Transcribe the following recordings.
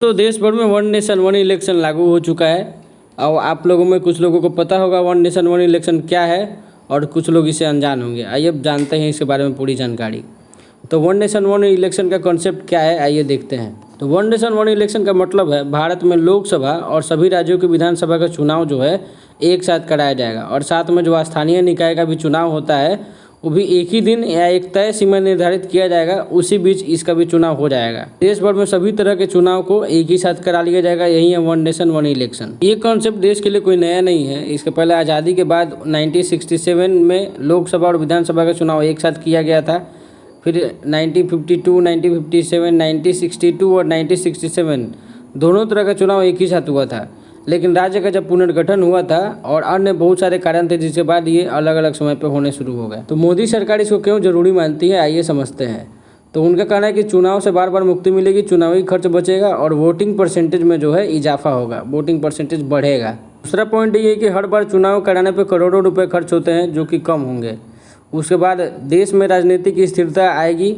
तो देश भर में वन नेशन वन इलेक्शन लागू हो चुका है। और आप लोगों में कुछ लोगों को पता होगा वन नेशन वन इलेक्शन क्या है और कुछ लोग इससे अनजान होंगे। आइए अब जानते हैं इसके बारे में पूरी जानकारी। तो वन नेशन वन इलेक्शन का कॉन्सेप्ट क्या है, आइए देखते हैं। तो वन नेशन वन इलेक्शन का मतलब है भारत में लोकसभा और सभी राज्यों की विधानसभा का चुनाव जो है एक साथ कराया जाएगा और साथ में जो स्थानीय निकाय का भी चुनाव होता है वो भी एक ही दिन या एक तय सीमा निर्धारित किया जाएगा, उसी बीच इसका भी चुनाव हो जाएगा। देश भर में सभी तरह के चुनाव को एक ही साथ करा लिया जाएगा, यही है वन नेशन वन इलेक्शन। ये कॉन्सेप्ट देश के लिए कोई नया नहीं है। इसके पहले आज़ादी के बाद 1967 में लोकसभा और विधानसभा का चुनाव एक साथ किया गया था। फिर 1952, 1957, 1962 और 1967 दोनों तरह का चुनाव एक ही साथ हुआ था। लेकिन राज्य का जब पुनर्गठन हुआ था और अन्य बहुत सारे कारण थे जिसके बाद ये अलग अलग समय पे होने शुरू हो गए। तो मोदी सरकार इसको क्यों जरूरी मानती है, आइए समझते हैं। तो उनका कहना है कि चुनाव से बार बार मुक्ति मिलेगी, चुनावी खर्च बचेगा और वोटिंग परसेंटेज में जो है इजाफा होगा, वोटिंग परसेंटेज बढ़ेगा। दूसरा पॉइंट ये है कि हर बार चुनाव कराने पर करोड़ों रुपये खर्च होते हैं जो कि कम होंगे। उसके बाद देश में राजनीतिक स्थिरता आएगी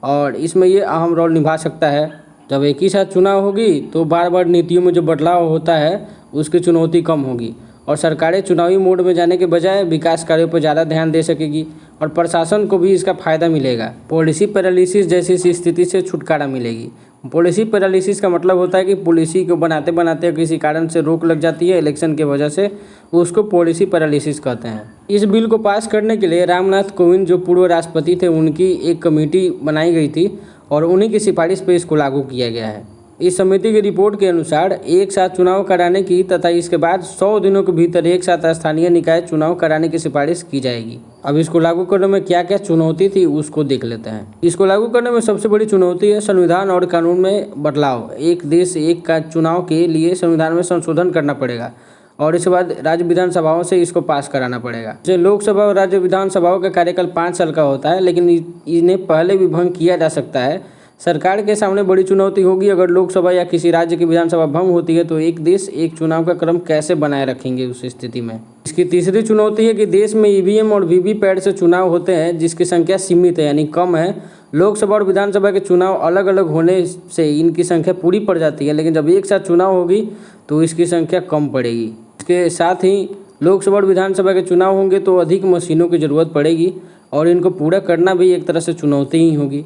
और इसमें ये अहम रोल निभा सकता है। जब एक ही साथ चुनाव होगी तो बार बार नीतियों में जो बदलाव होता है उसकी चुनौती कम होगी और सरकारें चुनावी मोड में जाने के बजाय विकास कार्यों पर ज़्यादा ध्यान दे सकेगी और प्रशासन को भी इसका फ़ायदा मिलेगा। पॉलिसी पैरालिसिस जैसी स्थिति से छुटकारा मिलेगी। पॉलिसी पैरालिसिस का मतलब होता है कि पॉलिसी को बनाते बनाते किसी कारण से रोक लग जाती है इलेक्शन की वजह से, उसको पॉलिसी पैरालिसिस कहते हैं। इस बिल को पास करने के लिए रामनाथ कोविंद जो पूर्व राष्ट्रपति थे उनकी एक कमेटी बनाई गई थी और उन्हीं की सिफारिश पर इसको लागू किया गया है। इस समिति की रिपोर्ट के अनुसार एक साथ चुनाव कराने की तथा इसके बाद 100 दिनों के भीतर एक साथ स्थानीय निकाय चुनाव कराने की सिफारिश की जाएगी। अब इसको लागू करने में क्या क्या चुनौती थी उसको देख लेते हैं। इसको लागू करने में सबसे बड़ी चुनौती है संविधान और कानून में बदलाव। एक देश एक का चुनाव के लिए संविधान में संशोधन करना पड़ेगा और इसके बाद राज्य विधानसभाओं से इसको पास कराना पड़ेगा। जैसे लोकसभा और राज्य विधानसभाओं का कार्यकाल 5 साल का होता है, लेकिन इन्हें पहले भी भंग किया जा सकता है। सरकार के सामने बड़ी चुनौती होगी अगर लोकसभा या किसी राज्य की विधानसभा भंग होती है तो एक देश एक चुनाव का क्रम कैसे बनाए रखेंगे उस स्थिति में। इसकी तीसरी चुनौती है कि देश में ईवीएम और वीवीपैट से चुनाव होते हैं जिसकी संख्या सीमित है यानी कम है। लोकसभा और विधानसभा के चुनाव अलग अलग होने से इनकी संख्या पूरी पड़ जाती है, लेकिन जब एक साथ चुनाव होगी तो इसकी संख्या कम पड़ेगी। इसके साथ ही लोकसभा और विधानसभा के चुनाव होंगे तो अधिक मशीनों की ज़रूरत पड़ेगी और इनको पूरा करना भी एक तरह से चुनौती ही होगी।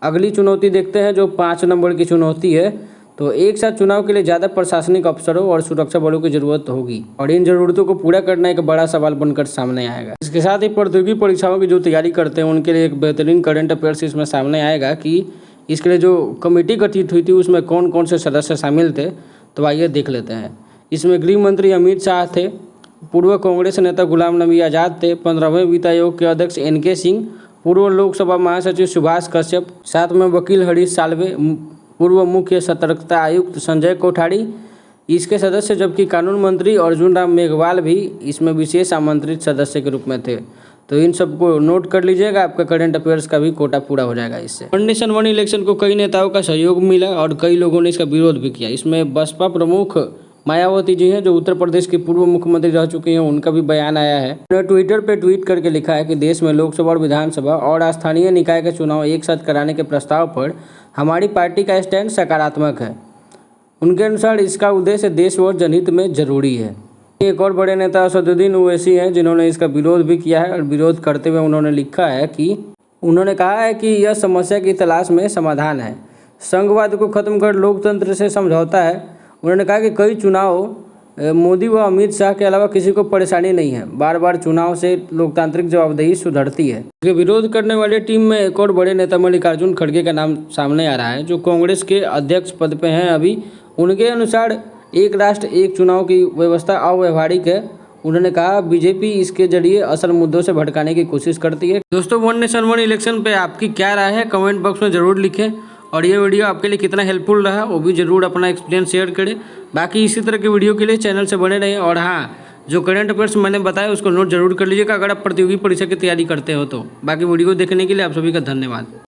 अगली चुनौती देखते हैं जो 5 नंबर की चुनौती है। तो एक साथ चुनाव के लिए ज़्यादा प्रशासनिक अफसरों और सुरक्षा बलों की ज़रूरत होगी और इन ज़रूरतों को पूरा करना एक बड़ा सवाल बनकर सामने आएगा। इसके साथ ही प्रतियोगी परीक्षाओं की जो तैयारी करते हैं उनके लिए एक बेहतरीन करंट अफेयर्स इसमें सामने आएगा कि इसके लिए जो कमेटी गठित हुई थी उसमें कौन कौन से सदस्य शामिल थे। तो आइए देख लेते हैं। इसमें गृह मंत्री अमित शाह थे, पूर्व कांग्रेस नेता गुलाम नबी आज़ाद थे, 15वें वित्त आयोग के अध्यक्ष NK सिंह, पूर्व लोकसभा महासचिव सुभाष कश्यप, साथ में वकील हरीश साल्वे, पूर्व मुख्य सतर्कता आयुक्त संजय कोठारी इसके सदस्य, जबकि कानून मंत्री अर्जुन राम मेघवाल भी इसमें विशेष आमंत्रित सदस्य के रूप में थे। तो इन सबको नोट कर लीजिएगा, आपका करंट अफेयर्स का भी कोटा पूरा हो जाएगा इससे। वन नेशन वन इलेक्शन को कई नेताओं का सहयोग मिला और कई लोगों ने इसका विरोध भी किया। इसमें बसपा प्रमुख मायावती जी हैं जो उत्तर प्रदेश की पूर्व मुख्यमंत्री रह चुकी हैं, उनका भी बयान आया है। उन्होंने ट्विटर पे ट्वीट करके लिखा है कि देश में लोकसभा और विधानसभा और स्थानीय निकाय के चुनाव एक साथ कराने के प्रस्ताव पर हमारी पार्टी का स्टैंड सकारात्मक है। उनके अनुसार इसका उद्देश्य देश और जनहित में जरूरी है। एक और बड़े नेता असदुद्दीन ओवैसी हैं जिन्होंने इसका विरोध भी किया है और विरोध करते हुए उन्होंने लिखा है कि उन्होंने कहा है कि यह समस्या की तलाश में समाधान है, संघवाद को खत्म कर लोकतंत्र से समझौता है। उन्होंने कहा कि कई चुनाव मोदी व अमित शाह के अलावा किसी को परेशानी नहीं है, बार बार चुनाव से लोकतांत्रिक जवाबदेही सुधरती है। इसके विरोध करने वाले टीम में एक और बड़े नेता मल्लिकार्जुन खड़गे का नाम सामने आ रहा है जो कांग्रेस के अध्यक्ष पद पे हैं अभी। उनके अनुसार एक राष्ट्र एक चुनाव की व्यवस्था अव्यवहारिक है। उन्होंने कहा बीजेपी इसके जरिए असल मुद्दों से भटकाने की कोशिश करती है। दोस्तों, वन नेशन वन इलेक्शन पे आपकी क्या राय है कमेंट बॉक्स में ज़रूर लिखें और ये वीडियो आपके लिए कितना हेल्पफुल रहा वो भी ज़रूर अपना एक्सपीरियंस शेयर करें। बाकी इसी तरह के वीडियो के लिए चैनल से बने रहें और हाँ, जो करंट अफेयर्स मैंने बताया उसको नोट जरूर कर लीजिएगा अगर आप प्रतियोगी परीक्षा की तैयारी करते हो तो। बाकी वीडियो देखने के लिए आप सभी का धन्यवाद।